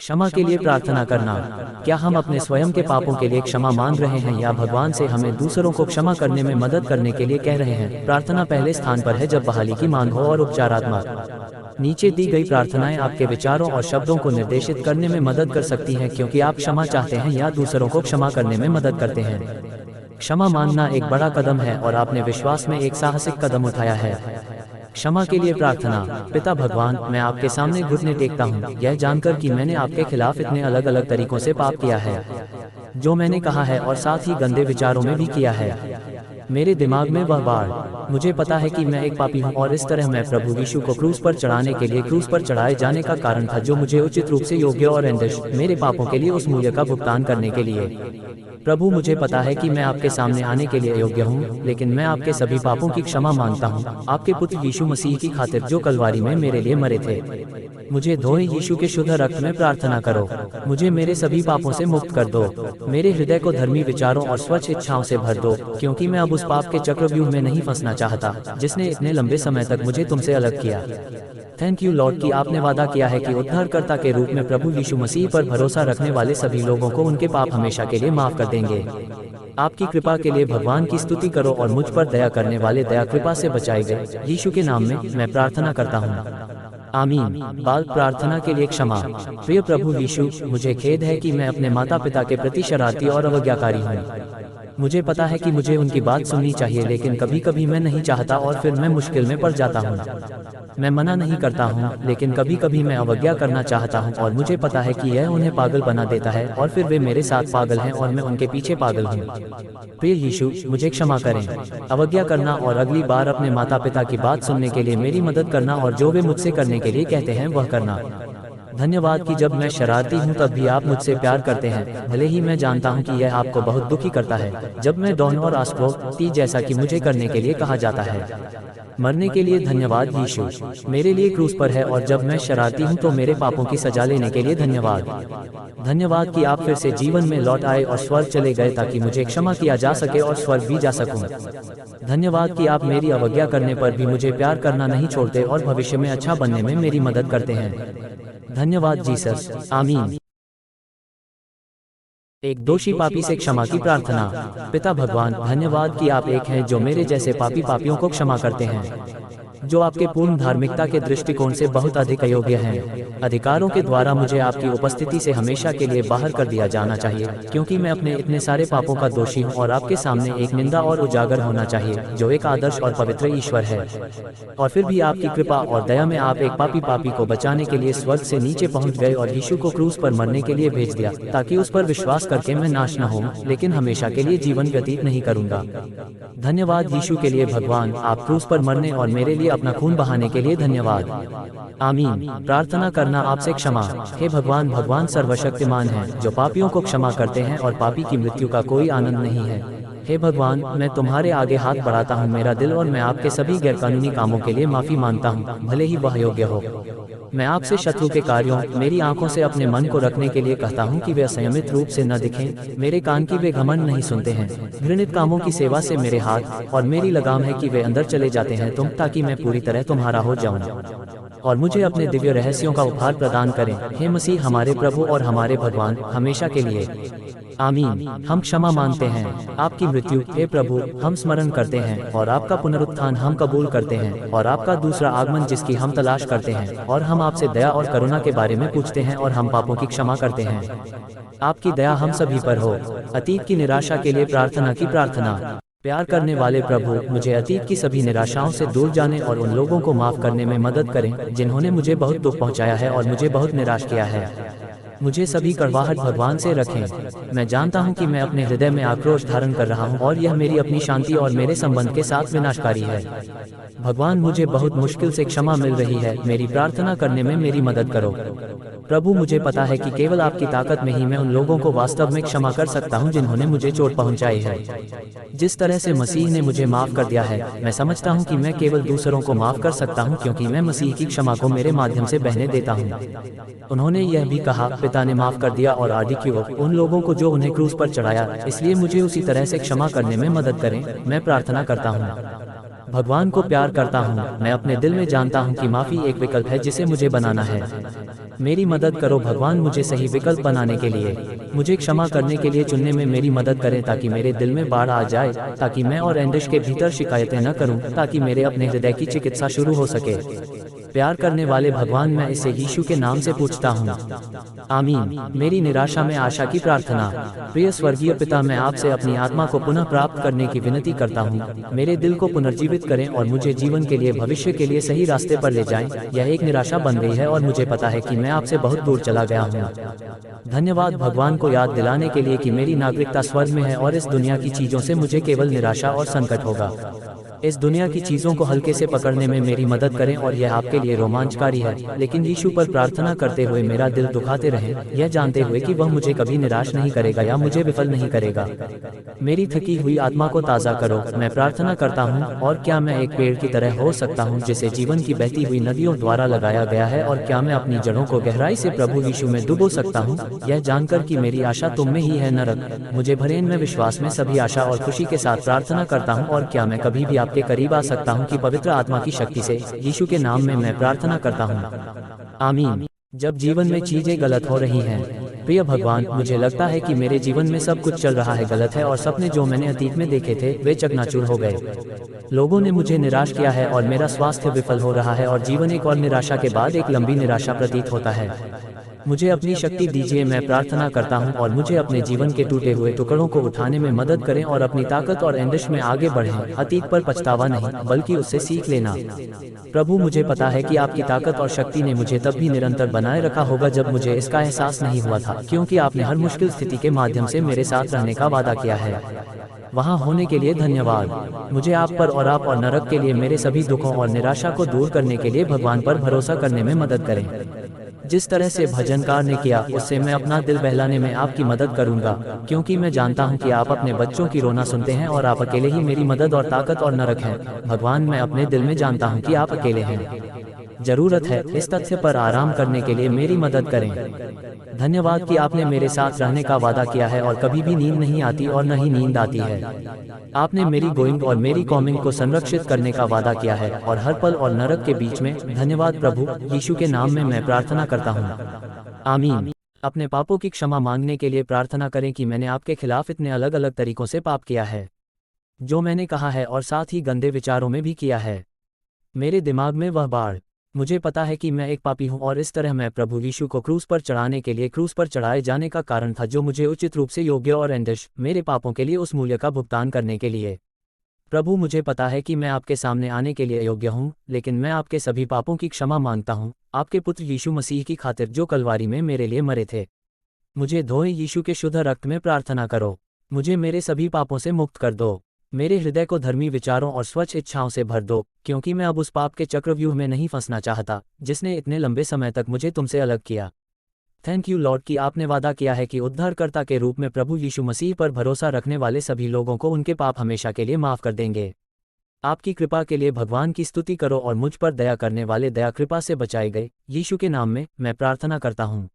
क्षमा के लिए प्रार्थना करना। क्या हम अपने स्वयं के पापों के लिए क्षमा मांग रहे हैं या भगवान से हमें दूसरों को क्षमा करने में मदद करने के लिए कह रहे हैं? प्रार्थना पहले स्थान पर है जब बहाली की मांग हो और उपचारात्मक। नीचे दी गई प्रार्थनाएं आपके विचारों और शब्दों को निर्देशित करने में मदद कर सकती हैं क्योंकि आप क्षमा चाहते हैं या दूसरों को क्षमा करने में मदद करते हैं। क्षमा मांगना एक बड़ा कदम है और आपने विश्वास में एक साहसिक कदम उठाया है। क्षमा के लिए प्रार्थना। पिता भगवान, मैं आपके सामने घुटने टेकता हूँ, यह जानकर कि मैंने आपके खिलाफ इतने अलग अलग तरीकों से पाप किया है, जो मैंने कहा है और साथ ही गंदे विचारों में भी किया है। मेरे दिमाग में वह बाढ़। मुझे पता है कि मैं एक पापी हूँ और इस तरह मैं प्रभु यीशु को क्रूस पर चढ़ाने के लिए क्रूस पर चढ़ाए जाने का कारण था, जो मुझे उचित रूप से योग्य और मेरे पापों के लिए उस मूल्य का भुगतान करने के लिए। प्रभु, मुझे पता है कि मैं आपके सामने आने के लिए अयोग्य हूँ, लेकिन मैं आपके सभी पापों की क्षमा मांगता हूँ, आपके पुत्र यीशु मसीह की खातिर जो कलवारी में मेरे लिए मरे थे। मुझे धोए यीशु के शुद्ध रक्त में प्रार्थना करो। मुझे मेरे सभी पापों से मुक्त कर दो। मेरे हृदय को धर्मी विचारों और स्वच्छ इच्छाओं से भर दो, क्योंकि मैं अब उस पाप के चक्रव्यूह में नहीं फंसना चाहता जिसने इतने लंबे समय तक मुझे तुमसे अलग किया। थैंक यू लॉर्ड कि आपने वादा किया है कि उद्धारकर्ता के रूप में प्रभु यीशु मसीह पर भरोसा रखने वाले सभी लोगों को उनके पाप हमेशा के लिए माफ कर देंगे। आपकी कृपा के लिए भगवान की स्तुति करो और मुझ पर दया करने वाले दया कृपा से बचाए गए यीशु के नाम में मैं प्रार्थना करता हूँ, आमीन। बाल प्रार्थना के लिए क्षमा। प्रिय प्रभु यीशु, मुझे खेद है कि मैं अपने माता पिता के प्रति शरारती और अवज्ञाकारी हूँ। मुझे पता है कि मुझे उनकी बात सुननी चाहिए, लेकिन कभी कभी मैं नहीं चाहता और फिर मैं मुश्किल में पड़ जाता हूँ। मैं मना नहीं करता हूँ, लेकिन कभी कभी मैं अवज्ञा करना चाहता हूँ और मुझे पता है कि यह उन्हें पागल बना देता है और फिर वे मेरे साथ पागल हैं और मैं उनके पीछे पागल हूँ। प्रिय यीशु, मुझे क्षमा करें। अवज्ञा करना और अगली बार अपने माता पिता की बात सुनने के लिए मेरी मदद करना और जो वे मुझसे करने के लिए कहते हैं वह करना। धन्यवाद कि जब मैं शरारती हूँ तब भी आप मुझसे प्यार करते हैं, भले ही मैं जानता हूँ कि यह आपको बहुत दुखी करता है जब मैं डॉन और आस्ट्रो जैसा कि मुझे करने के लिए कहा जाता है। मरने के लिए धन्यवाद यीशु, मेरे लिए क्रूस पर है, और जब मैं शरारती हूँ तो मेरे पापों की सजा लेने के लिए धन्यवाद। धन्यवाद कि आप फिर से जीवन में लौट आए और स्वर्ग चले गए ताकि मुझे क्षमा किया जा सके और स्वर्ग भी जा सकूं। धन्यवाद कि आप मेरी अवज्ञा करने पर भी मुझे प्यार करना नहीं छोड़ते और भविष्य में अच्छा बनने में मेरी मदद करते हैं। धन्यवाद जीसस, आमीन। एक दोषी पापी से क्षमा की प्रार्थना। पिता भगवान, धन्यवाद कि आप एक हैं जो मेरे जैसे पापियों को क्षमा करते हैं, जो आपके पूर्ण धार्मिकता के दृष्टिकोण से बहुत अधिक अयोग्य हैं। अधिकारों के द्वारा मुझे आपकी उपस्थिति से हमेशा के लिए बाहर कर दिया जाना चाहिए, क्योंकि मैं अपने इतने सारे पापों का दोषी हूँ और आपके सामने एक निंदा और उजागर होना चाहिए, जो एक आदर्श और पवित्र ईश्वर है। और फिर भी आपकी कृपा और दया में आप एक पापी को बचाने के लिए स्वर्ग से नीचे पहुँच गए और यीशु को क्रूस पर मरने के लिए भेज दिया, ताकि उस पर विश्वास करके मैं नाश न हूँ, लेकिन हमेशा के लिए जीवन व्यतीत नहीं करूँगा। धन्यवाद यीशु के लिए भगवान, आप क्रूस पर मरने और मेरे लिए अपना खून बहाने के लिए धन्यवाद, आमीन। प्रार्थना करना आपसे क्षमा। हे भगवान, भगवान सर्वशक्तिमान हैं, जो पापियों को क्षमा करते हैं और पापी की मृत्यु का कोई आनंद नहीं है। हे भगवान, मैं तुम्हारे आगे हाथ बढ़ाता हूँ मेरा दिल, और मैं आपके सभी गैरकानूनी कामों के लिए माफी मांगता हूँ, भले ही वह योग्य हो। मैं आपसे शत्रु के कार्यों, मेरी आंखों से अपने मन को रखने के लिए कहता हूँ कि वे असंयमित रूप से न दिखें, मेरे कान की वे घमंड नहीं सुनते हैं। घृणित कामों की सेवा से मेरे हाथ और मेरी लगाम है कि वे अंदर चले जाते हैं तुम, ताकि मैं पूरी तरह तुम्हारा हो जाऊं और मुझे अपने दिव्य रहस्यों का उपहार प्रदान करें। हे मसीह हमारे प्रभु और हमारे भगवान, हमेशा के लिए, आमीन। हम क्षमा मांगते हैं। आपकी मृत्यु, हे प्रभु, हम स्मरण करते हैं, और आपका पुनरुत्थान हम कबूल करते हैं, और आपका दूसरा आगमन जिसकी हम तलाश करते हैं, और हम आपसे दया और करुणा के बारे में पूछते हैं, और हम पापों की क्षमा करते हैं। आपकी दया हम सभी पर हो। अतीत की निराशा के लिए प्रार्थना की प्रार्थना। प्यार करने वाले प्रभु, मुझे अतीत की सभी निराशाओं से दूर जाने और उन लोगों को माफ करने में मदद करें जिन्होंने मुझे बहुत दुख पहुंचाया है और मुझे बहुत निराश किया है। मुझे सभी कड़वाहट भगवान से रखें। मैं जानता हूं कि मैं अपने हृदय में आक्रोश धारण कर रहा हूं और यह मेरी अपनी शांति और मेरे संबंध के साथ विनाशकारी है। भगवान, मुझे बहुत मुश्किल से क्षमा मिल रही है, मेरी प्रार्थना करने में मेरी मदद करो। प्रभु, मुझे पता है कि केवल आपकी ताकत में ही मैं उन लोगों को वास्तव में क्षमा कर सकता हूं जिन्होंने मुझे चोट पहुंचाई है। जिस तरह से मसीह ने मुझे माफ कर दिया है, मैं समझता हूं कि मैं केवल दूसरों को माफ कर सकता हूं, क्योंकि मैं मसीह की क्षमा को मेरे माध्यम से बहने देता हूं। उन्होंने यह भी कहा, पिता ने माफ कर दिया और आदिक्यों उन लोगों को जो उन्हें क्रूस पर चढ़ाया, इसलिए मुझे उसी तरह से क्षमा करने में मदद करें। मैं प्रार्थना करता हूँ। भगवान को प्यार करता हूँ। मैं अपने दिल में जानता हूँ कि माफी एक विकल्प है जिसे मुझे बनाना है। मेरी मदद करो भगवान, मुझे सही विकल्प बनाने के लिए, मुझे क्षमा करने के लिए चुनने में मेरी मदद करें, ताकि मेरे दिल में बाढ़ आ जाए, ताकि मैं और एंडिश के भीतर शिकायतें न करूं, ताकि मेरे अपने हृदय की चिकित्सा शुरू हो सके। प्यार करने वाले भगवान, मैं इसे यीशु के नाम से पूछता हूँ, आमीन। मेरी निराशा में आशा की प्रार्थना। प्रिय स्वर्गीय पिता, मैं आपसे अपनी आत्मा को पुनः प्राप्त करने की विनती करता हूँ। मेरे दिल को पुनर्जीवित करें और मुझे जीवन के लिए, भविष्य के लिए सही रास्ते पर ले जाएं। यह एक निराशा बन गई है और मुझे पता है कि मैं आपसे बहुत दूर चला गया हूँ। धन्यवाद भगवान को याद दिलाने के लिए कि मेरी नागरिकता स्वर्ग में है और इस दुनिया की चीजों से मुझे केवल निराशा और संकट होगा। इस दुनिया की चीजों को हल्के से पकड़ने में मेरी मदद करें और यह आपके लिए रोमांचकारी है, लेकिन यीशु पर प्रार्थना करते हुए मेरा दिल दुखाते रहें, यह जानते हुए कि वह मुझे कभी निराश नहीं करेगा या मुझे विफल नहीं करेगा। मेरी थकी हुई आत्मा को ताज़ा करो। मैं प्रार्थना करता हूँ, और क्या मैं एक पेड़ की तरह हो सकता हूँ जिसे जीवन की बहती हुई नदियों द्वारा लगाया गया है, और क्या मैं अपनी जड़ों को गहराई से प्रभु यीशु में डुबो सकता हूँ, यह जानकर कि मेरी आशा तुम में ही है। न रख मुझे भरें में विश्वास में सभी आशा और खुशी के साथ प्रार्थना करता हूँ, और क्या मैं कभी भी आपके करीब आ सकता हूँ कि पवित्र आत्मा की शक्ति से, यीशु के नाम में मैं प्रार्थना करता हूँ, आमीन। जब जीवन में चीजें गलत हो रही हैं, प्रिय भगवान, मुझे लगता है कि मेरे जीवन में सब कुछ चल रहा है गलत है, और सपने जो मैंने अतीत में देखे थे वे चकनाचूर हो गए। लोगों ने मुझे निराश किया है और मेरा स्वास्थ्य विफल हो रहा है, और जीवन एक और निराशा के बाद एक लंबी निराशा प्रतीत होता है। मुझे अपनी शक्ति दीजिए, मैं प्रार्थना करता हूं, और मुझे अपने जीवन के टूटे हुए टुकड़ों को उठाने में मदद करें और अपनी ताकत और एंडिश में आगे बढ़ें। अतीत पर पछतावा नहीं, बल्कि उससे सीख लेना। प्रभु, मुझे पता है कि आपकी ताकत और शक्ति ने मुझे तब भी निरंतर बनाए रखा होगा जब मुझे इसका एहसास नहीं हुआ था, क्योंकि आपने हर मुश्किल स्थिति के माध्यम से मेरे साथ रहने का वादा किया है। वहाँ होने के लिए धन्यवाद। मुझे आप पर और आप और नरक के लिए मेरे सभी दुखों और निराशा को दूर करने के लिए भगवान पर भरोसा करने में मदद करें। जिस तरह से भजनकार ने किया, उससे मैं अपना दिल बहलाने में आपकी मदद करूंगा, क्योंकि मैं जानता हूं कि आप अपने बच्चों की रोना सुनते हैं और आप अकेले ही मेरी मदद और ताकत और नरक हैं। भगवान, मैं अपने दिल में जानता हूं कि आप अकेले हैं। जरूरत है, इस तथ्य पर आराम करने के लिए मेरी मदद करें। धन्यवाद कि आपने मेरे साथ रहने का वादा किया है और कभी भी नींद नहीं आती और न ही नींद आती है। आपने मेरी गोइंग और मेरी कॉमिंग को संरक्षित करने का वादा किया है, और हर पल और नरक के बीच में। धन्यवाद प्रभु, यीशु के नाम में मैं प्रार्थना करता हूँ, आमीन। अपने पापों की क्षमा मांगने के लिए प्रार्थना करें कि मैंने आपके खिलाफ इतने अलग अलग तरीकों से पाप किया है, जो मैंने कहा है और साथ ही गंदे विचारों में भी किया है। मेरे दिमाग में वह बाढ़, मुझे पता है कि मैं एक पापी हूं, और इस तरह मैं प्रभु यीशु को क्रूस पर चढ़ाने के लिए क्रूस पर चढ़ाए जाने का कारण था, जो मुझे उचित रूप से योग्य और एंडिश मेरे पापों के लिए उस मूल्य का भुगतान करने के लिए। प्रभु, मुझे पता है कि मैं आपके सामने आने के लिए योग्य हूं, लेकिन मैं आपके सभी पापों की क्षमा मांगता हूं, आपके पुत्र यीशु मसीह की खातिर जो कलवारी में मेरे लिए मरे थे। मुझे धोए यीशु के शुद्ध रक्त में प्रार्थना करो। मुझे मेरे सभी पापों से मुक्त कर दो। मेरे हृदय को धर्मी विचारों और स्वच्छ इच्छाओं से भर दो, क्योंकि मैं अब उस पाप के चक्रव्यूह में नहीं फंसना चाहता जिसने इतने लंबे समय तक मुझे तुमसे अलग किया। थैंक यू लॉर्ड कि आपने वादा किया है कि उद्धारकर्ता के रूप में प्रभु यीशु मसीह पर भरोसा रखने वाले सभी लोगों को उनके पाप हमेशा के लिए माफ कर देंगे। आपकी कृपा के लिए भगवान की स्तुति करो, और मुझ पर दया करने वाले दया कृपा से बचाए गए यीशु के नाम में मैं प्रार्थना करता हूँ।